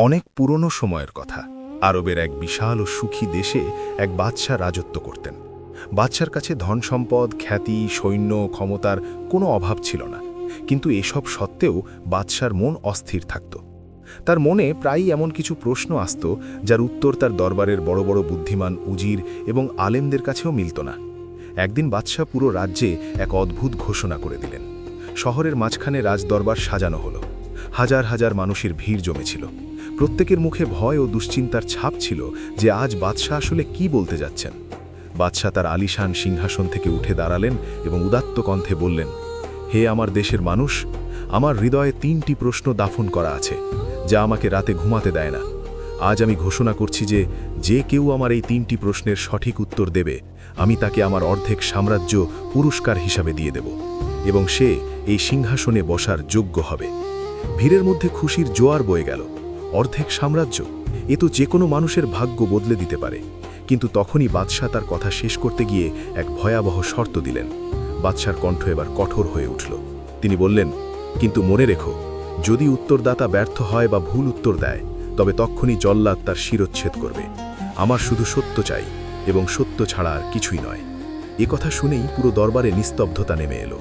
অনেক পুরনো সময়ের কথা। আরবের এক বিশাল ও সুখী দেশে এক বাদশা রাজত্ব করতেন। বাদশার কাছে ধন সম্পদ, খ্যাতি, সৈন্য, ক্ষমতার কোনো অভাব ছিল না। কিন্তু এসব সত্ত্বেও বাদশার মন অস্থির থাকত। তার মনে প্রায়ই এমন কিছু প্রশ্ন আসত যার উত্তর তার দরবারের বড় বড় বুদ্ধিমান উজির এবং আলেমদের কাছেও মিলত না। একদিন বাদশা পুরো রাজ্যে এক অদ্ভুত ঘোষণা করে দিলেন। শহরের মাঝখানে রাজদরবার সাজানো হলো। হাজার হাজার মানুষের ভিড় জমেছিল। প্রত্যেকের মুখে ভয় ও দুশ্চিন্তার ছাপ ছিল যে আজ বাদশাহ আসলে কি বলতে যাচ্ছেন। বাদশাহ তার আলিশান সিংহাসন থেকে উঠে দাঁড়ালেন এবং উদাত্ত কণ্ঠে বললেন, হে আমার দেশের মানুষ, আমার হৃদয়ে 3টি প্রশ্ন দাফন করা আছে যা আমাকে রাতে ঘুমাতে দেয় না। আজ আমি ঘোষণা করছি যে যে কেউ আমার এই 3টি প্রশ্নের সঠিক উত্তর দেবে, আমি তাকে আমার অর্ধেক সাম্রাজ্য পুরস্কার হিসাবে দিয়ে দেব এবং সে এই সিংহাসনে বসার যোগ্য হবে। ভিড়ের মধ্যে খুশির জোয়ার বয়ে গেল। অর্ধেক সাম্রাজ্য, এ তো যে কোনো মানুষের ভাগ্য বদলে দিতে পারে। কিন্তু তখনই বাদশাহ তার কথা শেষ করতে গিয়ে এক ভয়াবহ শর্ত দিলেন। বাদশার কণ্ঠ এবার কঠোর হয়ে উঠল। তিনি বললেন, কিন্তু মনে রেখো, যদি উত্তরদাতা ব্যর্থ হয় বা ভুল উত্তর দেয়, তবে তখনই জল্লাদ তার শিরচ্ছেদ করবে। আমার শুধু সত্য চাই এবং সত্য ছাড়া আর কিছুই নয়। এ কথা শুনেই পুরো দরবারে নিস্তব্ধতা নেমে এলো।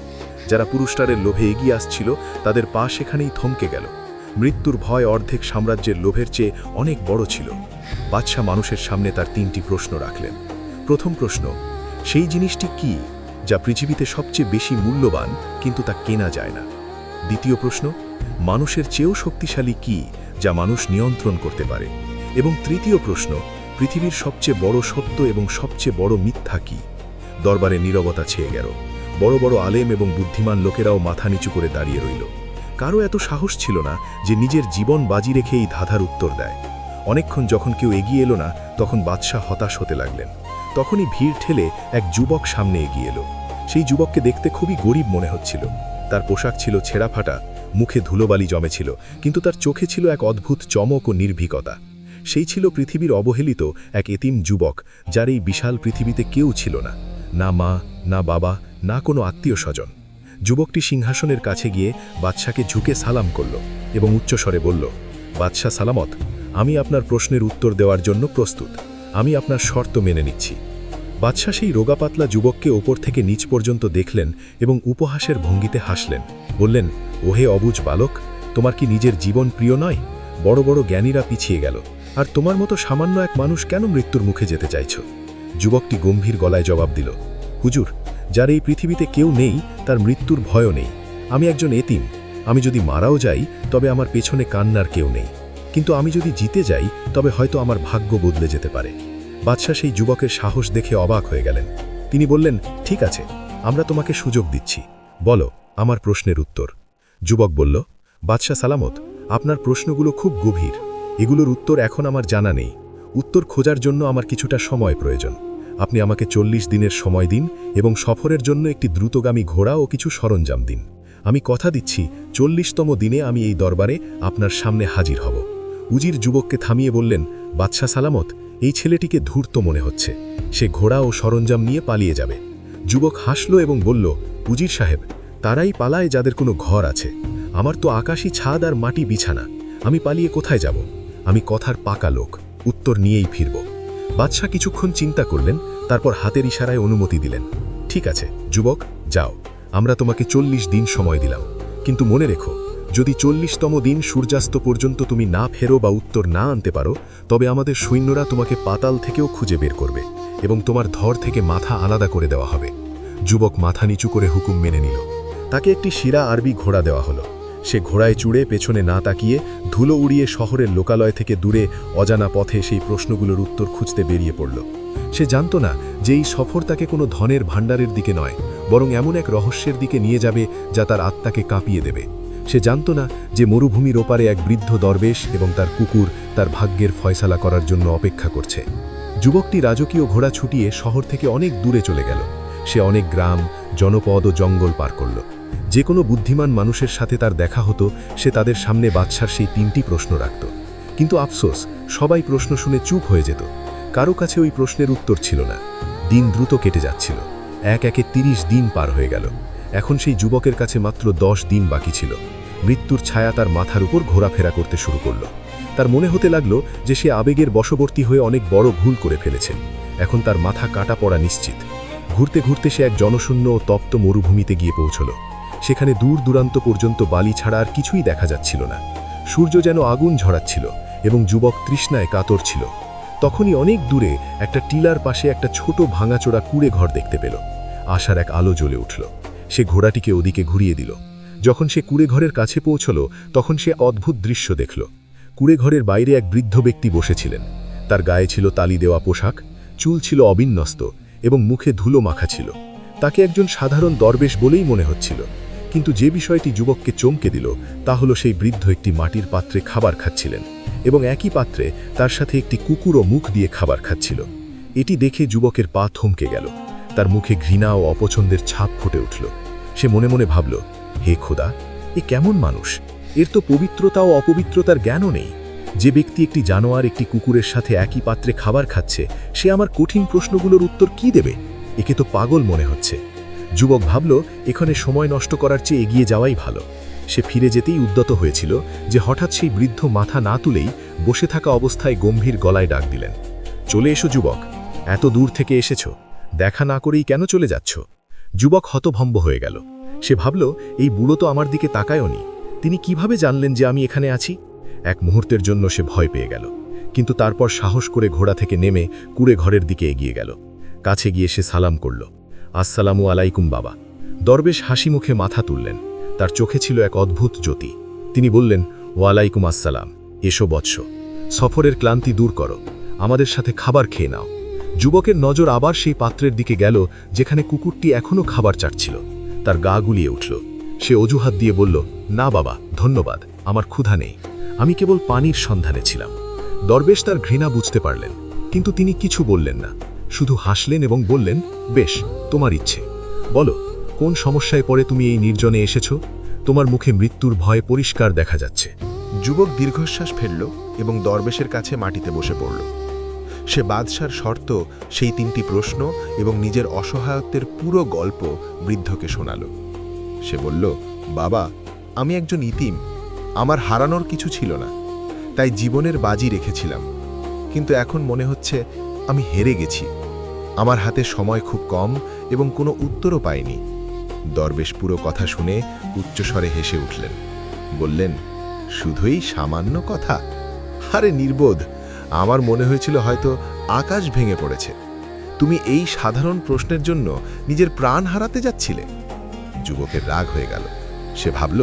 যারা পুরস্কারের লোভে এগিয়ে আসছিল তাদের পা সেখানেই থমকে গেল। মৃত্যুর ভয় অর্ধেক সাম্রাজ্যের লোভের চেয়ে অনেক বড় ছিল। বাদশাহ মানুষের সামনে তার 3টি প্রশ্ন রাখলেন। প্রথম প্রশ্ন, সেই জিনিসটি কি যা পৃথিবীতে সবচেয়ে বেশি মূল্যবান কিন্তু তা কেনা যায় না? দ্বিতীয় প্রশ্ন, মানুষের চেয়েও শক্তিশালী কি যা মানুষ নিয়ন্ত্রণ করতে পারে? এবং তৃতীয় প্রশ্ন, পৃথিবীর সবচেয়ে বড় সত্য এবং সবচেয়ে বড় মিথ্যা কি? দরবারে নীরবতা ছেয়ে গেল। বড় বড় আলেম এবং বুদ্ধিমান লোকেরাও মাথা নিচু করে দাঁড়িয়ে রইল। কারো এত সাহস ছিল না যে নিজের জীবন বাজি রেখে এই ধাঁধার উত্তর দেয়। অনেকক্ষণ যখন কেউ এগিয়ে এলো না, তখন বাদশাহ হতাশ হতে লাগলেন। তখনই ভিড় ঠেলে এক যুবক সামনে এগিয়ে এলো। সেই যুবককে দেখতে খুবই গরিব মনে হচ্ছিল। তার পোশাক ছিল ছেঁড়াফাটা, মুখে ধুলোবালি জমেছিল, কিন্তু তার চোখে ছিল এক অদ্ভুত চমক ও নির্ভীকতা। সেই ছিল পৃথিবীর অবহেলিত এক এতিম যুবক, যার এই বিশাল পৃথিবীতে কেউ ছিল না, না মা, না বাবা, না কোনো আত্মীয় স্বজন। যুবকটি সিংহাসনের কাছে গিয়ে বাদশাকে ঝুঁকে সালাম করল এবং উচ্চস্বরে বলল, বাদশাহ সালামত, আমি আপনার প্রশ্নের উত্তর দেওয়ার জন্য প্রস্তুত। আমি আপনার শর্ত মেনে নিচ্ছি। বাদশাহ সেই রোগাপাতলা যুবককে ওপর থেকে নিচ পর্যন্ত দেখলেন এবং উপহাসের ভঙ্গিতে হাসলেন। বললেন, ওহে অবুঝ বালক, তোমার কি নিজের জীবন প্রিয় নয়? বড় বড় জ্ঞানীরা পিছিয়ে গেল, আর তোমার মতো সামান্য এক মানুষ কেন মৃত্যুর মুখে যেতে চাইছ? যুবকটি গম্ভীর গলায় জবাব দিল, হুজুর, যার এই পৃথিবীতে কেউ নেই তার মৃত্যুর ভয়ও নেই। আমি একজন এতিম। আমি যদি মারাও যাই তবে আমার পেছনে কান্নার কেউ নেই। কিন্তু আমি যদি জিতে যাই তবে হয়তো আমার ভাগ্য বদলে যেতে পারে। বাদশাহ সেই যুবকের সাহস দেখে অবাক হয়ে গেলেন। তিনি বললেন, ঠিক আছে, আমরা তোমাকে সুযোগ দিচ্ছি। বলো আমার প্রশ্নের উত্তর। যুবক বলল, বাদশাহ সালামত, আপনার প্রশ্নগুলো খুব গভীর। এগুলোর উত্তর এখন আমার জানা নেই। উত্তর খোঁজার জন্য আমার কিছুটা সময় প্রয়োজন। আপনি আমাকে 40 দিনের সময় দিন এবং সফরের জন্য একটি দ্রুতগামী ঘোড়া ও কিছু সরঞ্জাম দিন। আমি কথা দিচ্ছি 40তম দিনে আমি এই দরবারে আপনার সামনে হাজির হব। উজির যুবককে থামিয়ে বললেন, বাদশাহ সালামত, এই ছেলেটিকে ধূর্ত মনে হচ্ছে। সে ঘোড়া ও সরঞ্জাম নিয়ে পালিয়ে যাবে। যুবক হাসল এবং বলল, উজির সাহেব, তারাই পালায় যাদের কোনো ঘর আছে। আমার তো আকাশী ছাদ আর মাটি বিছানা। আমি পালিয়ে কোথায় যাব? আমি কথার পাকা লোক, উত্তর নিয়েই ফিরব। বাদশাহ কিছুক্ষণ চিন্তা করলেন, তারপর হাতের ইশারায় অনুমতি দিলেন। ঠিক আছে যুবক, যাও, আমরা তোমাকে 40 দিন সময় দিলাম। কিন্তু মনে রেখো, যদি 40তম দিন সূর্যাস্ত পর্যন্ত তুমি না ফেরো বা উত্তর না আনতে পারো, তবে আমাদের সৈন্যরা তোমাকে পাতাল থেকেও খুঁজে বের করবে এবং তোমার ধর থেকে মাথা আলাদা করে দেওয়া হবে। যুবক মাথা নিচু করে হুকুম মেনে নিল। তাকে একটি শিরা আরবি ঘোড়া দেওয়া হলো। সে ঘোড়ায় চুড়ে পেছনে না তাকিয়ে ধুলো উড়িয়ে শহরের লোকালয় থেকে দূরে অজানা পথে সেই প্রশ্নগুলোর উত্তর খুঁজতে বেরিয়ে পড়ল। সে জানত না যে এই সফর তাকে কোনো ধনের ভাণ্ডারের দিকে নয়, বরং এমন এক রহস্যের দিকে নিয়ে যাবে যা তার আত্মাকে কাঁপিয়ে দেবে। সে জানত না যে মরুভূমির ওপারে এক বৃদ্ধ দরবেশ এবং তার কুকুর তার ভাগ্যের ফয়সালা করার জন্য অপেক্ষা করছে। যুবকটি রাজকীয় ঘোড়া ছুটিয়ে শহর থেকে অনেক দূরে চলে গেল। সে অনেক গ্রাম, জনপদ ও জঙ্গল পার করল। যে কোনো বুদ্ধিমান মানুষের সাথে তার দেখা হতো, সে তাদের সামনে বাদশার সেই 3টি প্রশ্ন রাখত। কিন্তু আফসোস, সবাই প্রশ্ন শুনে চুপ হয়ে যেত। কারো কাছে ওই প্রশ্নের উত্তর ছিল না। দিন দ্রুত কেটে যাচ্ছিল। এক একে 30 দিন পার হয়ে গেল। এখন সেই যুবকের কাছে মাত্র 10 দিন বাকি ছিল। মৃত্যুর ছায়া তার মাথার উপর ঘোরাফেরা করতে শুরু করল। তার মনে হতে লাগলো যে সে আবেগের বশবর্তী হয়ে অনেক বড় ভুল করে ফেলেছে। এখন তার মাথা কাটা পড়া নিশ্চিত। ঘুরতে ঘুরতে সে এক জনশূন্য ও তপ্ত মরুভূমিতে গিয়ে পৌঁছল। সেখানে দূর দূরান্ত পর্যন্ত বালি ছাড়া আর কিছুই দেখা যাচ্ছিল না। সূর্য যেন আগুন ঝরাচ্ছিল এবং যুবক তৃষ্ণায় কাতর ছিল। তখনই অনেক দূরে একটা টিলার পাশে একটা ছোট ভাঙাচোরা কুঁড়ে ঘর দেখতে পেল। আশার এক আলো জ্বলে উঠল। সে ঘোড়াটিকে ওদিকে ঘুরিয়ে দিল। যখন সে কুঁড়ে ঘরের কাছে পৌঁছল তখন সে অদ্ভুত দৃশ্য দেখল। কুঁড়ে ঘরের বাইরে এক বৃদ্ধ ব্যক্তি বসেছিলেন। তার গায়ে ছিল তালি দেওয়া পোশাক, চুল ছিল অবিন্যস্ত এবং মুখে ধুলো মাখা ছিল। তাকে একজন সাধারণ দরবেশ বলেই মনে হচ্ছিল। কিন্তু যে বিষয়টি যুবককে চমকে দিল তা হলো সেই বৃদ্ধ একটি মাটির পাত্রে খাবার খাচ্ছিলেন এবং একই পাত্রে তার সাথে একটি কুকুরও মুখ দিয়ে খাবার খাচ্ছিল। এটি দেখে যুবকের পা থমকে গেল। তার মুখে ঘৃণা ও অপছন্দের ছাপ ফুটে উঠল। সে মনে মনে ভাবল, হে খোদা, এ কেমন মানুষ? এর তো পবিত্রতা ও অপবিত্রতার জ্ঞানও নেই। যে ব্যক্তি একটি জানোয়ার একটি কুকুরের সাথে একই পাত্রে খাবার খাচ্ছে, সে আমার কঠিন প্রশ্নগুলোর উত্তর কি দেবে? একে তো পাগল মনে হচ্ছে। যুবক ভাবল, এখানে সময় নষ্ট করার চেয়ে এগিয়ে যাওয়াই ভালো। সে ফিরে যেতেই উদ্যত হয়েছিল যে হঠাৎ সেই বৃদ্ধ মাথা না তুলেই বসে থাকা অবস্থায় গম্ভীর গলায় ডাক দিলেন, চলে এসো যুবক, এত দূর থেকে এসেছ, দেখা না করেই কেন চলে যাচ্ছ? যুবক হতভম্ব হয়ে গেল। সে ভাবল, এই বুড়ো তো আমার দিকে তাকায়ওনি। তিনি কিভাবে জানলেন যে আমি এখানে আছি? এক মুহূর্তের জন্য সে ভয় পেয়ে গেল, কিন্তু তারপর সাহস করে ঘোড়া থেকে নেমে কুঁড়ে ঘরের দিকে এগিয়ে গেল। কাছে গিয়ে সে সালাম করল, আসসালামু আলাইকুম বাবা। দরবেশ হাসি মুখে মাথা তুললেন। তার চোখে ছিল এক অদ্ভুত জ্যোতি। তিনি বললেন, ওয়ালাইকুম আসসালাম, এসো বৎস, সফরের ক্লান্তি দূর করো, আমাদের সাথে খাবার খেয়ে নাও। যুবকের নজর আবার সেই পাত্রের দিকে গেল যেখানে কুকুরটি এখনও খাবার চাটছিল। তার গা গুলিয়ে উঠল। সে অজুহাত দিয়ে বলল, না বাবা, ধন্যবাদ, আমার ক্ষুধা নেই, আমি কেবল পানির সন্ধানে ছিলাম। দরবেশ তার ঘৃণা বুঝতে পারলেন, কিন্তু তিনি কিছু বললেন না, শুধু হাসলেন এবং বললেন, বেশ, তোমার ইচ্ছে, বলো কোন সমস্যায় পড়ে তুমি এই নির্জনে এসেছো? তোমার মুখে মৃত্যুর ভয় পরিষ্কার দেখা যাচ্ছে। যুবক দীর্ঘশ্বাস ফেলল এবং দরবেশের কাছে মাটিতে বসে পড়ল। সে বাদশার শর্ত, সেই 3টি প্রশ্ন এবং নিজের অসহায়ত্বের পুরো গল্প বৃদ্ধকে শোনাল। সে বলল, বাবা, আমি একজন ইতিম, আমার হারানোর কিছু ছিল না, তাই জীবনের বাজি রেখেছিলাম, কিন্তু এখন মনে হচ্ছে আমি হেরে গেছি। আমার হাতে সময় খুব কম এবং কোনো উত্তরও পাইনি। দরবেশ পুরো কথা শুনে উচ্চস্বরে হেসে উঠলেন। বললেন, শুধুই সামান্য কথা? আরে নির্বোধ, আমার মনে হয়েছিল হয়তো আকাশ ভেঙে পড়েছে। তুমি এই সাধারণ প্রশ্নের জন্য নিজের প্রাণ হারাতে যাচ্ছিলে। যুবকের রাগ হয়ে গেল। সে ভাবল,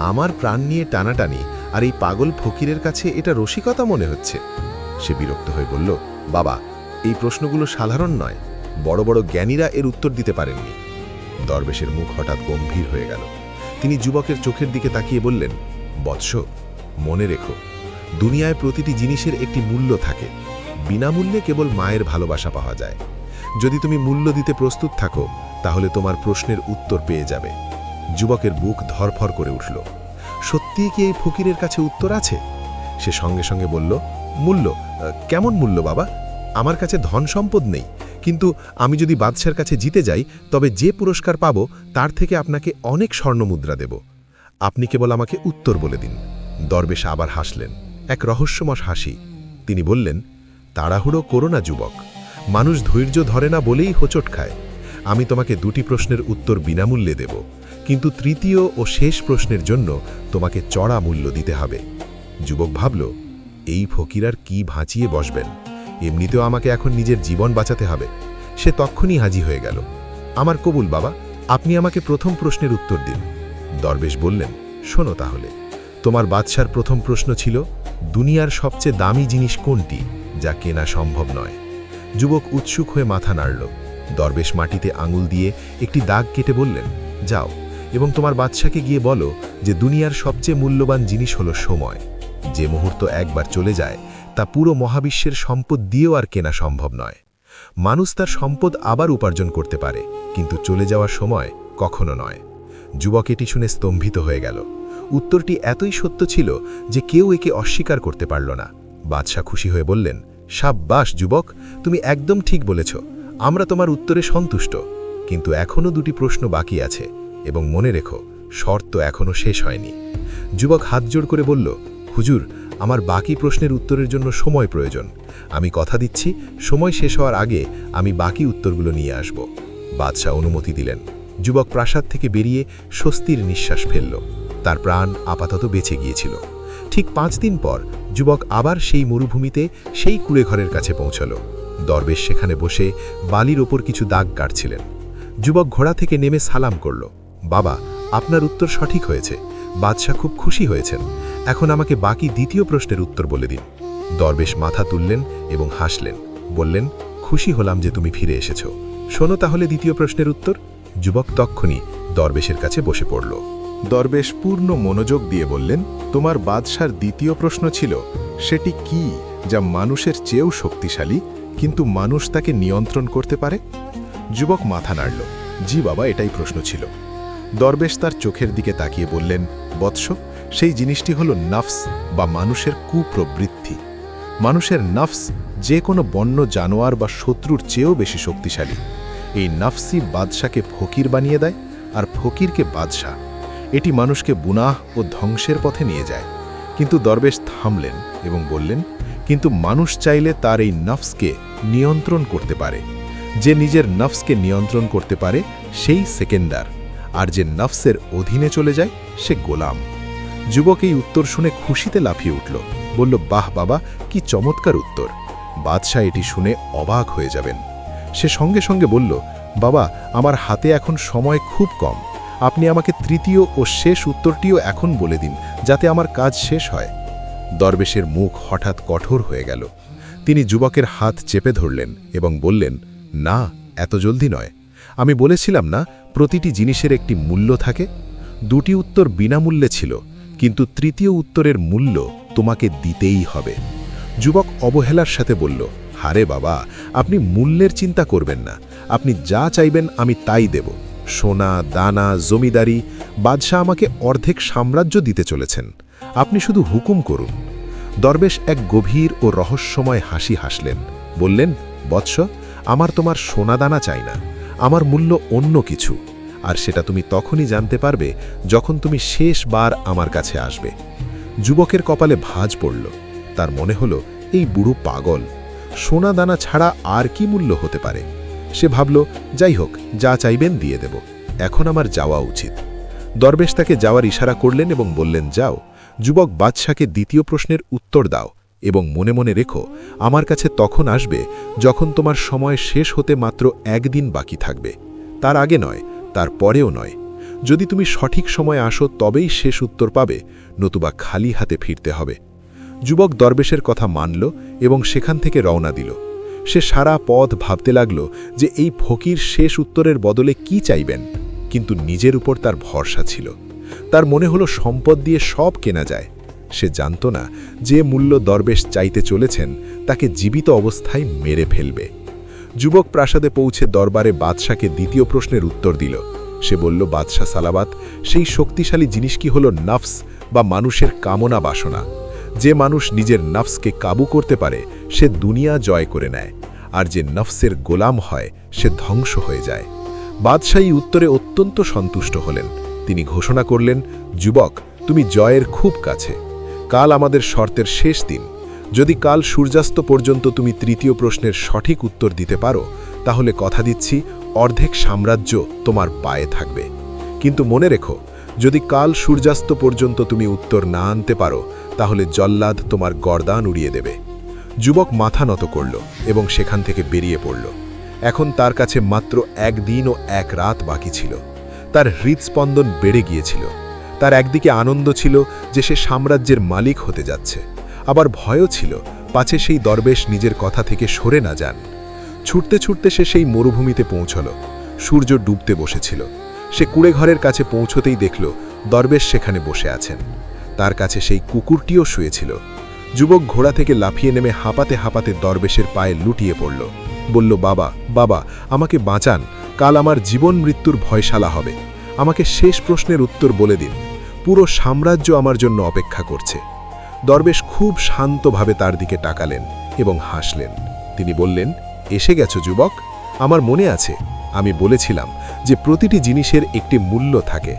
আমার প্রাণ নিয়ে টানাটানি আর এই পাগল ফকিরের কাছে এটা রসিকতা মনে হচ্ছে। সে বিরক্ত হয়ে বলল, বাবা, এই প্রশ্নগুলো সাধারণ নয়, বড় বড় জ্ঞানীরা এর উত্তর দিতে পারেননি। দরবেশের মুখ হঠাৎ গম্ভীর হয়ে গেল। তিনি যুবকের চোখের দিকে তাকিয়ে বললেন, বৎস, মনে রেখো, দুনিয়ায় প্রতিটি জিনিসের একটি মূল্য থাকে। বিনামূল্যে কেবল মায়ের ভালোবাসা পাওয়া যায়। যদি তুমি মূল্য দিতে প্রস্তুত থাকো, তাহলে তোমার প্রশ্নের উত্তর পেয়ে যাবে। যুবকের বুক ধরফর করে উঠল। সত্যিই কি এই ফকিরের কাছে উত্তর আছে? সে সঙ্গে সঙ্গে বলল, মূল্য? কেমন মূল্য বাবা? আমার কাছে ধন সম্পদ নেই, কিন্তু আমি যদি বাদশার কাছে জিতে যাই তবে যে পুরস্কার পাবো তার থেকে আপনাকে অনেক স্বর্ণমুদ্রা দেব। আপনি কেবল আমাকে উত্তর বলে দিন। দরবেশ আবার হাসলেন, এক রহস্যময় হাসি। তিনি বললেন, তাড়াহুড়ো করো না যুবক, মানুষ ধৈর্য ধরে না বলেই হোঁচট খায়। আমি তোমাকে 2টি প্রশ্নের উত্তর বিনামূল্যে দেব, কিন্তু তৃতীয় ও শেষ প্রশ্নের জন্য তোমাকে চড়া মূল্য দিতে হবে। যুবক ভাবল, এই ফকির আর কি ভাঁচিয়ে বসবেন? এমনিতেও আমাকে এখন নিজের জীবন বাঁচাতে হবে। সে তক্ষুনি হাজি হয়ে গেল। আমার কবুল বাবা, আপনি আমাকে প্রথম প্রশ্নের উত্তর দিন। দরবেশ বললেন, শোনো তাহলে, তোমার বাদশার প্রথম প্রশ্ন ছিল, দুনিয়ার সবচেয়ে দামি জিনিস কোনটি যা কেনা সম্ভব নয়? যুবক উৎসুক হয়ে মাথা নাড়ল। দরবেশ মাটিতে আঙুল দিয়ে একটি দাগ কেটে বললেন, যাও এবং তোমার বাদশাকে গিয়ে বলো যে দুনিয়ার সবচেয়ে মূল্যবান জিনিস হলো সময়। যে মুহূর্ত একবার চলে যায় তা পুরো মহাবিশ্বের সম্পদ দিয়েও আর কেনা সম্ভব নয়। মানুষ তার সম্পদ আবার উপার্জন করতে পারে, কিন্তু চলে যাওয়ার সময় কখনো নয়। যুবক এটি শুনে স্তম্ভিত হয়ে গেল। উত্তরটি এতই সত্য ছিল যে কেউ একে অস্বীকার করতে পারল না। বাদশা খুশি হয়ে বললেন, সাব্বাস যুবক, তুমি একদম ঠিক বলেছ, আমরা তোমার উত্তরে সন্তুষ্ট, কিন্তু এখনও 2টি প্রশ্ন বাকি আছে, এবং মনে রেখো, শর্ত এখনও শেষ হয়নি। যুবক হাত জোড় করে বলল, হুজুর, আমার বাকি প্রশ্নের উত্তরের জন্য সময় প্রয়োজন। আমি কথা দিচ্ছি, সময় শেষ হওয়ার আগে আমি বাকি উত্তরগুলো নিয়ে আসব। বাদশাহ অনুমতি দিলেন। যুবক প্রাসাদ থেকে বেরিয়ে স্বস্তির নিঃশ্বাস ফেলল। তার প্রাণ আপাতত বেঁচে গিয়েছিল। ঠিক 5 দিন পর যুবক আবার সেই মরুভূমিতে সেই কুঁড়েঘরের কাছে পৌঁছল। দরবেশ সেখানে বসে বালির ওপর কিছু দাগ কাটছিলেন। যুবক ঘোড়া থেকে নেমে সালাম করল। বাবা, আপনার উত্তর সঠিক হয়েছে। বাদশাহ খুব খুশি হয়েছেন। এখন আমাকে বাকি দ্বিতীয় প্রশ্নের উত্তর বলে দিন। দরবেশ মাথা তুললেন এবং হাসলেন। বললেন, খুশি হলাম যে তুমি ফিরে এসেছ। শোনো তাহলে দ্বিতীয় প্রশ্নের উত্তর। যুবক তক্ষুনি দরবেশের কাছে বসে পড়ল। দরবেশ পূর্ণ মনোযোগ দিয়ে বললেন, তোমার বাদশার দ্বিতীয় প্রশ্ন ছিল, সেটি কি যা মানুষের চেয়েও শক্তিশালী, কিন্তু মানুষ তাকে নিয়ন্ত্রণ করতে পারে? যুবক মাথা নাড়ল। জি বাবা, এটাই প্রশ্ন ছিল। দরবেশ তার চোখের দিকে তাকিয়ে বললেন, বৎস, সেই জিনিসটি হল নফস বা মানুষের কুপ্রবৃত্তি। মানুষের নফস যে কোনো বন্য জানোয়ার বা শত্রুর চেয়েও বেশি শক্তিশালী। এই নফসই বাদশাকে ফকির বানিয়ে দেয়, আর ফকিরকে বাদশাহ। এটি মানুষকে গুনাহ ও ধ্বংসের পথে নিয়ে যায়। কিন্তু দরবেশ থামলেন এবং বললেন, কিন্তু মানুষ চাইলে তার এই নফসকে নিয়ন্ত্রণ করতে পারে। যে নিজের নফসকে নিয়ন্ত্রণ করতে পারে সেই সেকেন্ডার, আর যে নফসের অধীনে চলে যায় সে গোলাম। যুবক এই উত্তর শুনে খুশিতে লাফিয়ে উঠল। বলল, বাহ বাবা, কি চমৎকার উত্তর। বাদশাহ এটি শুনে অবাক হয়ে যাবেন। সে সঙ্গে সঙ্গে বলল, বাবা, আমার হাতে এখন সময় খুব কম। আপনি আমাকে তৃতীয় ও শেষ উত্তরটিও এখন বলে দিন, যাতে আমার কাজ শেষ হয়। দরবেশের মুখ হঠাৎ কঠোর হয়ে গেল। তিনি যুবকের হাত চেপে ধরলেন এবং বললেন, না, এত জলদি নয়। আমি বলেছিলাম না, প্রতিটি জিনিসের একটি মূল্য থাকে। 2টি উত্তর বিনামূল্যে ছিল, কিন্তু তৃতীয় উত্তরের মূল্য তোমাকে দিতেই হবে। যুবক অবহেলার সাথে বলল, হারে বাবা, আপনি মূল্যের চিন্তা করবেন না। আপনি যা চাইবেন আমি তাই দেব। সোনা, দানা, জমিদারি। বাদশাহ আমাকে অর্ধেক সাম্রাজ্য দিতে চলেছেন। আপনি শুধু হুকুম করুন। দরবেশ এক গভীর ও রহস্যময় হাসি হাসলেন। বললেন, বৎস, আমার তোমার সোনা দানা চাই না। আমার মূল্য অন্য কিছু, আর সেটা তুমি তখনই জানতে পারবে যখন তুমি শেষবার আমার কাছে আসবে। যুবকের কপালে ভাঁজ পড়ল। তার মনে হলো, এই বুড়ো পাগল। সোনা দানা ছাড়া আর কি মূল্য হতে পারে? সে ভাবল, যাই হোক, যা চাইবেন দিয়ে দেব। এখন আমার যাওয়া উচিত। দরবেশ তাকে যাওয়ার ইশারা করলেন এবং বললেন, যাও। যুবক বাদশাকে দ্বিতীয় প্রশ্নের উত্তর দাও এবং মনে মনে রেখো, আমার কাছে তখন আসবে যখন তোমার সময় শেষ হতে মাত্র 1 দিন বাকি থাকবে। তার আগে নয়, তার পরেও নয়। যদি তুমি সঠিক সময়ে আসো তবেই শেষ উত্তর পাবে, নতুবা খালি হাতে ফিরতে হবে। যুবক দরবেশের কথা মানল এবং সেখান থেকে রওনা দিল। সে সারা পথ ভাবতে লাগল যে এই ফকির শেষ উত্তরের বদলে কি চাইবেন, কিন্তু নিজের উপর তার ভরসা ছিল। তার মনে হলো সম্পদ দিয়ে সব কেনা যায়। সে জানত না যে মূল্য দরবেশ চাইতে চলেছেন তাকে জীবিত অবস্থায় মেরে ফেলবে। যুবক প্রাসাদে পৌঁছে দরবারে বাদশাকে দ্বিতীয় প্রশ্নের উত্তর দিল। সে বলল, বাদশাহ সালাবাত, সেই শক্তিশালী জিনিস কি হলো নফস বা মানুষের কামনা বাসনা। যে মানুষ নিজের নফসকে কাবু করতে পারে সে দুনিয়া জয় করে নেয়, আর যে নফসের গোলাম হয় সে ধ্বংস হয়ে যায়। বাদশাহী উত্তরে অত্যন্ত সন্তুষ্ট হলেন। তিনি ঘোষণা করলেন, যুবক, তুমি জয়ের খুব কাছে। কাল আমাদের শর্তের শেষ দিন। যদি কাল সূর্যাস্ত পর্যন্ত তুমি তৃতীয় প্রশ্নের সঠিক উত্তর দিতে পারো, তাহলে কথা দিচ্ছি অর্ধেক সাম্রাজ্য তোমার পায়ে থাকবে। কিন্তু মনে রেখো, যদি কাল সূর্যাস্ত পর্যন্ত তুমি উত্তর না আনতে পারো, তাহলে জল্লাদ তোমার গর্দান উড়িয়ে দেবে। যুবক মাথা নত করল এবং সেখান থেকে বেরিয়ে পড়ল। এখন তার কাছে মাত্র 1 দিন ও 1 রাত বাকি ছিল। তার হৃদস্পন্দন বেড়ে গিয়েছিল। তার একদিকে আনন্দ ছিল যে সে সাম্রাজ্যের মালিক হতে যাচ্ছে, আবার ভয়ও ছিল পাছে সেই দরবেশ নিজের কথা থেকে সরে না যান। ছুটতে ছুটতে সে সেই মরুভূমিতে পৌঁছল। সূর্য ডুবতে বসেছিল। সে কুঁড়েঘরের কাছে পৌঁছতেই দেখল দরবেশ সেখানে বসে আছেন। তার কাছে সেই কুকুরটিও শুয়েছিল। যুবক ঘোড়া থেকে লাফিয়ে নেমে হাঁপাতে হাঁপাতে দরবেশের পায়ে লুটিয়ে পড়ল। বলল, বাবা, বাবা, আমাকে বাঁচান। কাল আমার জীবন মৃত্যুর ভয়শালা হবে। আমাকে শেষ প্রশ্নের উত্তর বলে দিন। পুরো সাম্রাজ্য আমার জন্য অপেক্ষা করছে। দরবেশ খুব শান্তভাবে তার দিকে তাকালেন এবং হাসলেন। তিনি বললেন, এসে গেছো যুবক। আমার মনে আছে, আমি বলেছিলাম যে প্রতিটি জিনিসের একটি মূল্য থাকে।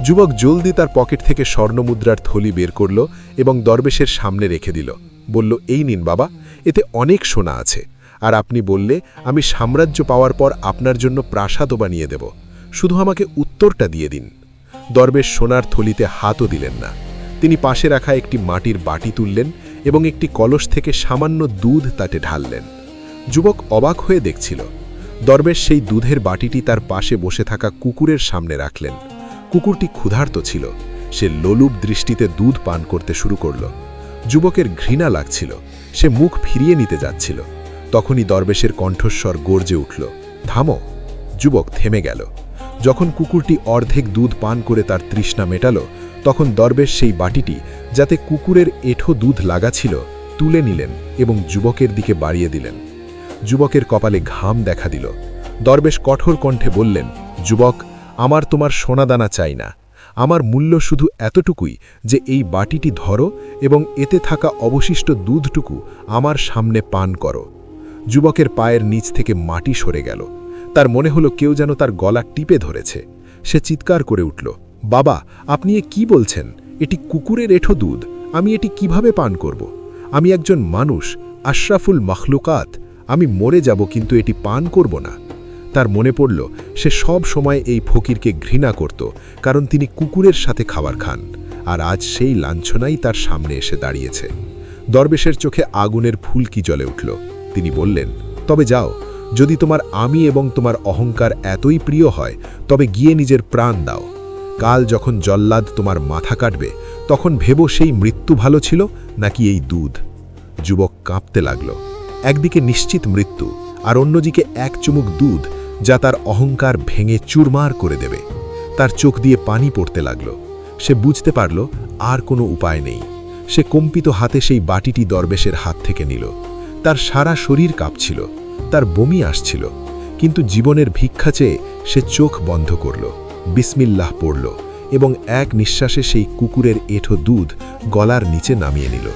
যুবক জলদি তার পকেট থেকে স্বর্ণমুদ্রার থলি বের করল এবং দরবেশের সামনে রেখে দিল। বলল, এই নিন বাবা, এতে অনেক সোনা আছে, আর আপনি বললে আমি সাম্রাজ্য পাওয়ার পর আপনার জন্য প্রাসাদও বানিয়ে দেব, শুধু আমাকে উত্তরটা দিয়ে দিন। দরবেশ সোনার থলিতে হাতও দিলেন না। তিনি পাশে রাখা একটি মাটির বাটি তুললেন এবং একটি কলস থেকে সামান্য দুধ তাতে ঢাললেন। যুবক অবাক হয়ে দেখছিল। দরবেশ সেই দুধের বাটিটি তার পাশে বসে থাকা কুকুরের সামনে রাখলেন। কুকুরটি ক্ষুধার্ত ছিল। সে লোলুপ দৃষ্টিতে দুধ পান করতে শুরু করল। যুবকের ঘৃণা লাগছিল। সে মুখ ফিরিয়ে নিতে যাচ্ছিল। তখনই দরবেশের কণ্ঠস্বর গর্জে উঠল, থামো। যুবক থেমে গেল। যখন কুকুরটি অর্ধেক দুধ পান করে তার তৃষ্ণা মেটাল, তখন দরবেশ সেই বাটিটি, যাতে কুকুরের এঁঠো দুধ লাগা ছিল, তুলে নিলেন এবং যুবকের দিকে বাড়িয়ে দিলেন। যুবকের কপালে ঘাম দেখা দিল। দরবেশ কঠোর কণ্ঠে বললেন, যুবক, আমার তোমার সোনাদানা চাই না। আমার মূল্য শুধু এতটুকুই যে এই বাটিটি ধরো এবং এতে থাকা অবশিষ্ট দুধটুকু আমার সামনে পান করো। যুবকের পায়ের নিচ থেকে মাটি সরে গেল। তার মনে হলো কেউ যেন তার গলা টিপে ধরেছে। সে চিৎকার করে উঠল, বাবা, আপনি এ কি বলছেন? এটি কুকুরের এঁঠো দুধ। আমি এটি কিভাবে পান করব? আমি একজন মানুষ, আশরাফুল মখলুকাত। আমি মরে যাব, কিন্তু এটি পান করব না। তার মনে পড়ল সে সব সময় এই ফকিরকে ঘৃণা করত, কারণ তিনি কুকুরের সাথে খাবার খান, আর আজ সেই লাঞ্ছনাই তার সামনে এসে দাঁড়িয়েছে। দরবেশের চোখে আগুনের ফুলকি জ্বলে উঠল। তিনি বললেন, তবে যাও, যদি তোমার আমি এবং তোমার অহংকার এতই প্রিয় হয়, তবে গিয়ে নিজের প্রাণ দাও। কাল যখন জল্লাদ তোমার মাথা কাটবে, তখন ভেবো সেই মৃত্যু ভালো ছিল নাকি এই দুধ। যুবক কাঁপতে লাগল। একদিকে নিশ্চিত মৃত্যু, আর অন্যদিকে এক চুমুক দুধ, যা তার অহংকার ভেঙে চুরমার করে দেবে। তার চোখ দিয়ে পানি পড়তে লাগল। সে বুঝতে পারল আর কোনো উপায় নেই। সে কম্পিত হাতে সেই বাটিটি দরবেশের হাত থেকে নিল। তার সারা শরীর কাঁপছিল। তার বমি আসছিল, কিন্তু জীবনের ভিক্ষা চেয়ে সে চোখ বন্ধ করল, বিসমিল্লাহ পড়ল এবং এক নিঃশ্বাসে সেই কুকুরের এঁঠো দুধ গলার নিচে নামিয়ে নিল।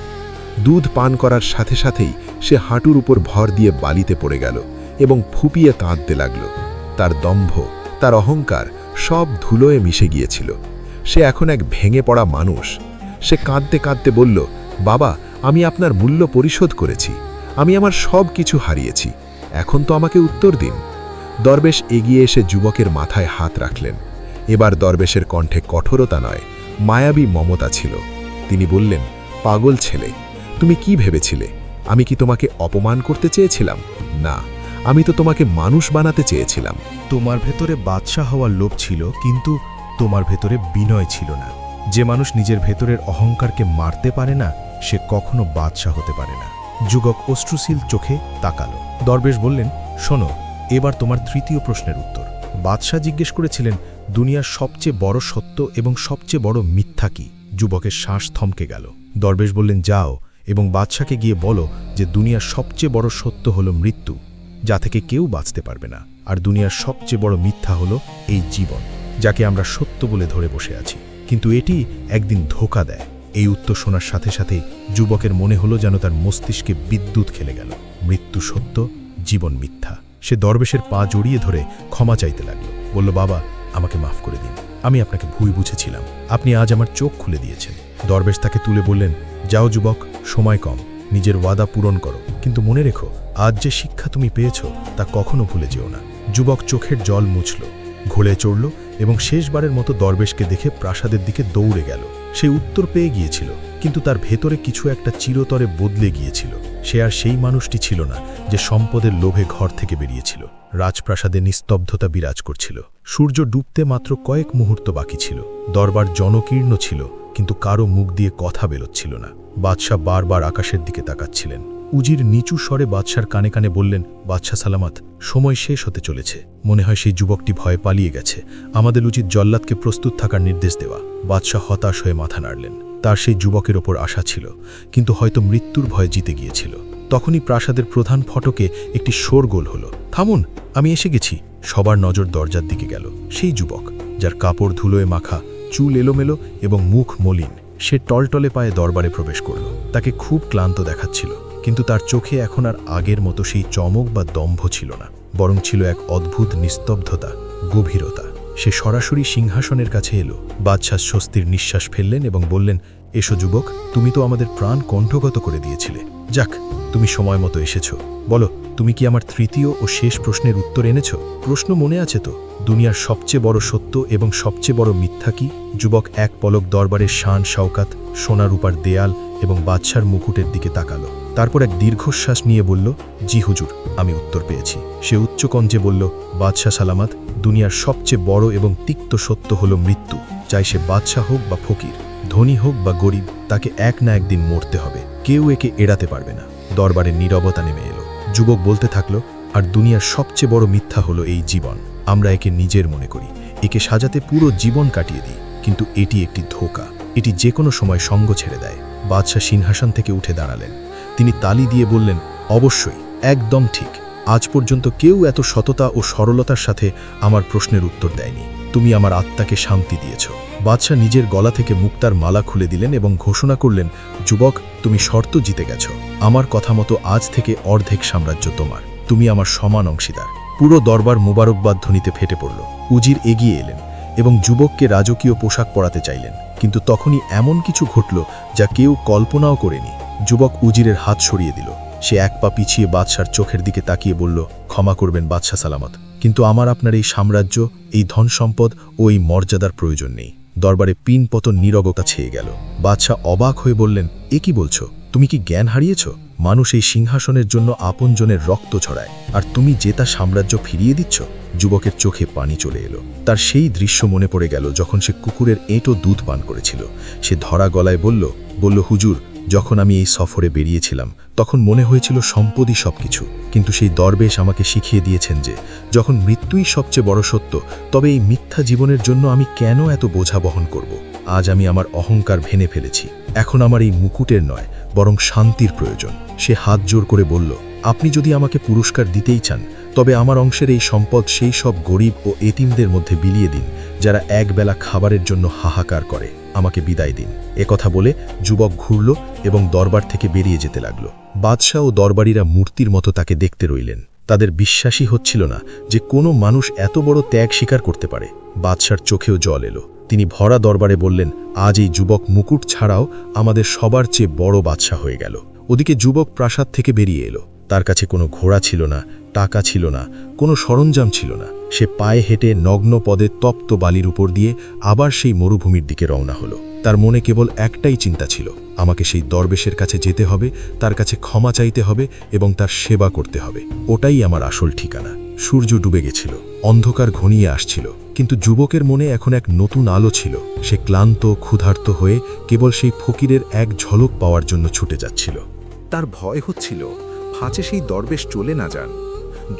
দুধ পান করার সাথে সাথেই সে হাঁটুর উপর ভর দিয়ে বালিতে পড়ে গেল এবং ফুপিয়ে কাঁদতে লাগল। তার দম্ভ, তার অহংকার সব ধুলোয় মিশে গিয়েছিল। সে এখন এক ভেঙে পড়া মানুষ। সে কাঁদতে কাঁদতে বলল, বাবা, আমি আপনার মূল্য পরিশোধ করেছি। আমি আমার সব কিছু হারিয়েছি। এখন তো আমাকে উত্তর দিন। দরবেশ এগিয়ে এসে যুবকের মাথায় হাত রাখলেন। এবার দরবেশের কণ্ঠে কঠোরতা নয়, মায়াবী মমতা ছিল। তিনি বললেন, পাগল ছেলে, তুমি কি ভেবেছিলে? আমি কি তোমাকে অপমান করতে চেয়েছিলাম? না, আমি তো তোমাকে মানুষ বানাতে চেয়েছিলাম। তোমার ভেতরে বাদশা হওয়ার লোভ ছিল, কিন্তু তোমার ভেতরে বিনয় ছিল না। যে মানুষ নিজের ভেতরের অহংকারকে মারতে পারে না, সে কখনো বাদশা হতে পারে না। যুবক অশ্রুশীল চোখে তাকালো। দরবেশ বললেন, শোনো, এবার তোমার তৃতীয় প্রশ্নের উত্তর। বাদশাহ জিজ্ঞেস করেছিলেন, দুনিয়ার সবচেয়ে বড় সত্য এবং সবচেয়ে বড় মিথ্যা কি? যুবকের শ্বাস থমকে গেল। দরবেশ বললেন, যাও এবং বাদশাকে গিয়ে বলো যে দুনিয়ার সবচেয়ে বড় সত্য হলো মৃত্যু, যা থেকে কেউ বাঁচতে পারবে না, আর দুনিয়ার সবচেয়ে বড় মিথ্যা হলো এই জীবন, যাকে আমরা সত্য বলে ধরে বসে আছি, কিন্তু এটি একদিন ধোঁকা দেয়। এই উত্তর শোনার সাথে সাথে যুবকের মনে হলো যেন তার মস্তিষ্কে বিদ্যুৎ খেলে গেল। মৃত্যু সত্য, জীবন মিথ্যা। সে দরবেশের পা জড়িয়ে ধরে ক্ষমা চাইতে লাগলো। বলল, বাবা, আমাকে মাফ করে দিন। আমি আপনাকে ভুল বুঝেছিলাম। আপনি আজ আমার চোখ খুলে দিয়েছেন। দরবেশ তাকে তুলে বললেন, যাও যুবক, সময় কম, নিজের ওয়াদা পূরণ করো, কিন্তু মনে রেখো, আজ যে শিক্ষা তুমি পেয়েছ তা কখনো ভুলে যেও না। যুবক চোখের জল মুছল, ঘোড়ে চড়ল এবং শেষবারের মতো দরবেশকে দেখে প্রাসাদের দিকে দৌড়ে গেল। সে উত্তর পেয়ে গিয়েছিল, কিন্তু তার ভেতরে কিছু একটা চিরতরে বদলে গিয়েছিল। সে আর সেই মানুষটি ছিল না যে সম্পদের লোভে ঘর থেকে বেরিয়েছিল। রাজপ্রাসাদে নিস্তব্ধতা বিরাজ করছিল। সূর্য ডুবতে মাত্র কয়েক মুহূর্ত বাকি ছিল। দরবার জনকীর্ণ ছিল, কিন্তু কারো মুখ দিয়ে কথা বেরোচ্ছিল না। বাদশাহ বারবার আকাশের দিকে তাকাচ্ছিলেন। উজির নিচু স্বরে বাদশার কানে কানে বললেন, বাদশাহ সালামত, সময় শেষ হতে চলেছে। মনে হয় সেই যুবকটি ভয়ে পালিয়ে গেছে। আমাদের উচিত জল্লাদকে প্রস্তুত থাকার নির্দেশ দেওয়া। বাদশাহ হতাশ হয়ে মাথা নাড়লেন। তার সেই যুবকের ওপর আশা ছিল, কিন্তু হয়তো মৃত্যুর ভয়ে জিতে গিয়েছিল। তখনই প্রাসাদের প্রধান ফটকে একটি শোরগোল হলো। থামুন, আমি এসে গেছি। সবার নজর দরজার দিকে গেল। সেই যুবক, যার কাপড় ধুলোয় মাখা, চুল এলোমেলো এবং মুখ মলিন, সে টলটলে পায়ে দরবারে প্রবেশ করল। তাকে খুব ক্লান্ত দেখাচ্ছিল, কিন্তু তার চোখে এখন আর আগের মতো সেই চমক বা দম্ভ ছিল না, বরং ছিল এক অদ্ভুত নিস্তব্ধতা, গভীরতা। সে সরাসরি সিংহাসনের কাছে এলো। বাদশাহ স্বস্তির নিঃশ্বাস ফেললেন এবং বললেন, এসো যুবক, তুমি তো আমাদের প্রাণ কণ্ঠগত করে দিয়েছিলে। যাক, তুমি সময় মতো এসেছো। বলো, তুমি কি আমার তৃতীয় ও শেষ প্রশ্নের উত্তর এনেছো? প্রশ্ন মনে আছে তো? দুনিয়ার সবচেয়ে বড় সত্য এবং সবচেয়ে বড় মিথ্যা কি? যুবক এক পলক দরবারের শান শাওকাত, সোনা রূপার দেয়াল এবং বাদশার মুকুটের দিকে তাকালো। তারপর এক দীর্ঘশ্বাস নিয়ে বলল, জি হুজুর, আমি উত্তর পেয়েছি। সে উচ্চকণ্ঠে বলল, বাদশাহ সালামাত, দুনিয়ার সবচেয়ে বড় এবং তিক্ত সত্য হলো মৃত্যু। চাই সে বাদশাহ হোক বা ফকির, ধনী হোক বা গরিব, তাকে এক না একদিন মরতে হবে। কেউ একে এড়াতে পারবে না। দরবারে নীরবতা নেমে এলো। যুবক বলতে থাকলো, আর দুনিয়ার সবচেয়ে বড় মিথ্যা হলো এই জীবন। আমরা একে নিজের মনে করি, একে সাজাতে পুরো জীবন কাটিয়ে দিই, কিন্তু এটি একটি ধোঁকা। এটি যে কোনো সময় সঙ্গ ছেড়ে দেয়। বাদশাহ সিংহাসন থেকে উঠে দাঁড়ালেন। তিনি তালি দিয়ে বললেন, অবশ্যই, একদম ঠিক। আজ পর্যন্ত কেউ এত সততা ও সরলতার সাথে আমার প্রশ্নের উত্তর দেয়নি। তুমি আমার আত্মাকে শান্তি দিয়েছ। বাদশাহ নিজের গলা থেকে মুক্তার মালা খুলে দিলেন এবং ঘোষণা করলেন, যুবক, তুমি শর্ত জিতে গেছ। আমার কথা মতো আজ থেকে অর্ধেক সাম্রাজ্য তোমার। তুমি আমার সমান অংশীদার। পুরো দরবার মোবারকবাদ ধ্বনিতে ফেটে পড়ল। উজির এগিয়ে এলেন এবং যুবককে রাজকীয় পোশাক পরাতে চাইলেন, কিন্তু তখনই এমন কিছু ঘটল যা কেউ কল্পনাও করেনি। যুবক উজিরের হাত সরিয়ে দিল। সে এক পা পিছিয়ে বাদশার চোখের দিকে তাকিয়ে বলল, ক্ষমা করবেন বাদশাহ সালামত, কিন্তু আমার আপনার এই সাম্রাজ্য, এই ধন সম্পদ ও এই মর্যাদার প্রয়োজন নেই। দরবারে পিন পতন নীরবতা ছেয়ে গেল। বাদশাহ অবাক হয়ে বললেন, এ কি বলছো? তুমি কি জ্ঞান হারিয়েছ? মানুষ এই সিংহাসনের জন্য আপনজনের রক্ত ছড়ায়, আর তুমি জেতা সাম্রাজ্য ফিরিয়ে দিচ্ছ? যুবকের চোখে পানি চলে এলো। তার সেই দৃশ্য মনে পড়ে গেল যখন সে কুকুরের এঁটো দুধ পান করেছিল। সে ধরা গলায় বলল, হুজুর, যখন আমি এই সফরে বেরিয়েছিলাম তখন মনে হয়েছিল সম্পদই সবকিছু, কিন্তু সেই দরবেশ আমাকে শিখিয়ে দিয়েছেন যে যখন মৃত্যুই সবচেয়ে বড় সত্য, তবে এই মিথ্যা জীবনের জন্য আমি কেন এত বোঝা বহন করব? আজ আমি আমার অহংকার ভেঙে ফেলেছি। এখন আমার এই মুকুটের নয়, বরং শান্তির প্রয়োজন। সে হাত জোর করে বলল, আপনি যদি আমাকে পুরস্কার দিতেই চান, তবে আমার অংশের এই সম্পদ সেই সব গরিব ও এতিমদের মধ্যে বিলিয়ে দিন যারা একবেলা খাবারের জন্য হাহাকার করে। আমাকে বিদায় দিন। একথা বলে যুবক ঘুরল এবং দরবার থেকে বেরিয়ে যেতে লাগল। বাদশাহ ও দরবারীরা মূর্তির মতো তাকে দেখতে রইলেন। তাদের বিশ্বাসই হচ্ছিল না যে কোনো মানুষ এত বড় ত্যাগ স্বীকার করতে পারে। বাদশার চোখেও জল এলো। তিনি ভরা দরবারে বললেন, আজ এই যুবক মুকুট ছাড়াও আমাদের সবার চেয়ে বড় বাদশাহ হয়ে গেল। ওদিকে যুবক প্রাসাদ থেকে বেরিয়ে এলো। তার কাছে কোনো ঘোড়া ছিল না, টাকা ছিল না, কোনো সরঞ্জাম ছিল না। সে পায়ে হেঁটে নগ্ন পদে তপ্ত বালির উপর দিয়ে আবার সেই মরুভূমির দিকে রওনা হলো। তার মনে কেবল একটাই চিন্তা ছিল, আমাকে সেই দরবেশের কাছে যেতে হবে, তার কাছে ক্ষমা চাইতে হবে এবং তার সেবা করতে হবে। ওটাই আমার আসল ঠিকানা। সূর্য ডুবে গেছিল, অন্ধকার ঘনিয়ে আসছিল, কিন্তু যুবকের মনে এখন এক নতুন আলো ছিল। সে ক্লান্ত, ক্ষুধার্ত হয়ে কেবল সেই ফকিরের এক ঝলক পাওয়ার জন্য ছুটে যাচ্ছিল। তার ভয় হচ্ছিল ফাঁচে সেই দরবেশ চলে না যান।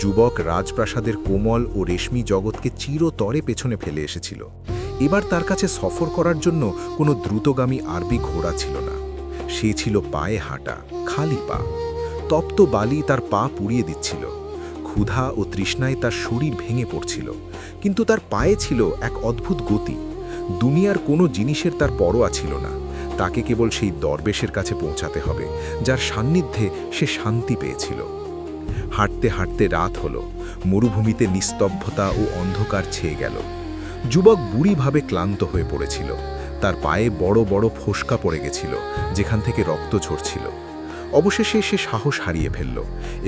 যুবক রাজপ্রাসাদের কোমল ও রেশমি জগৎকে চিরতরে পেছনে ফেলে এসেছিল। এবার তার কাছে সফর করার জন্য কোনো দ্রুতগামী আরবি ঘোড়া ছিল না। সে ছিল পায়ে হাঁটা, খালি পা। তপ্ত বালি তার পা পুড়িয়ে দিচ্ছিল। ক্ষুধা ও তৃষ্ণায় তার শরীর ভেঙে পড়ছিল, কিন্তু তার পায়ে ছিল এক অদ্ভুত গতি। দুনিয়ার কোনো জিনিসের তার পরোয়া ছিল না। তাকে কেবল সেই দরবেশের কাছে পৌঁছাতে হবে, যার সান্নিধ্যে সে শান্তি পেয়েছিল। হাঁটতে হাঁটতে রাত হলো। মরুভূমিতে নিস্তব্ধতা ও অন্ধকার ছেয়ে গেল। যুবক বুড়িভাবে ক্লান্ত হয়ে পড়েছিল। তার পায়ে বড় বড় ফোসকা পড়ে গেছিল, যেখান থেকে রক্ত ঝরছিল। অবশেষে সে সাহস হারিয়ে ফেলল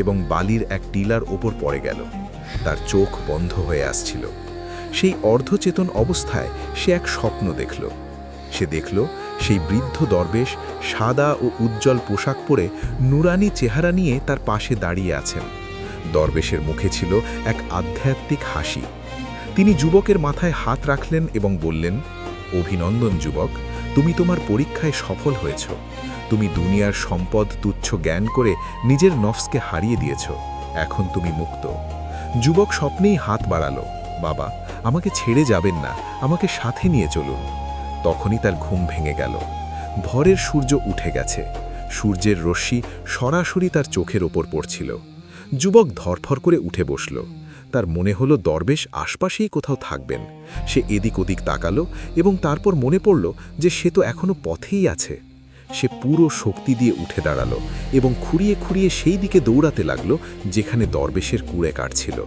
এবং বালির এক টিলার ওপর পড়ে গেল। তার চোখ বন্ধ হয়ে আসছিল। সেই অর্ধচেতন অবস্থায় সে এক স্বপ্ন দেখল। সে দেখল সেই বৃদ্ধ দরবেশ সাদা ও উজ্জ্বল পোশাক পরে নুরানি চেহারা নিয়ে তার পাশে দাঁড়িয়ে আছেন। দরবেশের মুখে ছিল এক আধ্যাত্মিক হাসি। তিনি যুবকের মাথায় হাত রাখলেন এবং বললেন, অভিনন্দন যুবক, তুমি তোমার পরীক্ষায় সফল হয়েছ। তুমি দুনিয়ার সম্পদ তুচ্ছ জ্ঞান করে নিজের নফসকে হারিয়ে দিয়েছ। এখন তুমি মুক্ত। যুবক স্বপ্নেই হাত বাড়ালো, বাবা, আমাকে ছেড়ে যাবেন না, আমাকে সাথে নিয়ে চলুন। তখনই তার ঘুম ভেঙে গেল। ভোরের সূর্য উঠে গেছে। সূর্যের রশ্মি সরাসরি তার চোখের ওপর পড়ছিল। যুবক ধরফর করে উঠে বসল। তার মনে হলো দরবেশ আশপাশেই কোথাও থাকবেন। সে এদিক ওদিক তাকালো এবং তারপর মনে পড়ল যে সে তো এখনো পথেই আছে। সে পুরো শক্তি দিয়ে উঠে দাঁড়ালো এবং খুঁড়িয়ে খুঁড়িয়ে সেই দিকে দৌড়াতে লাগলো যেখানে দরবেশের কুড়ে কাটছিল।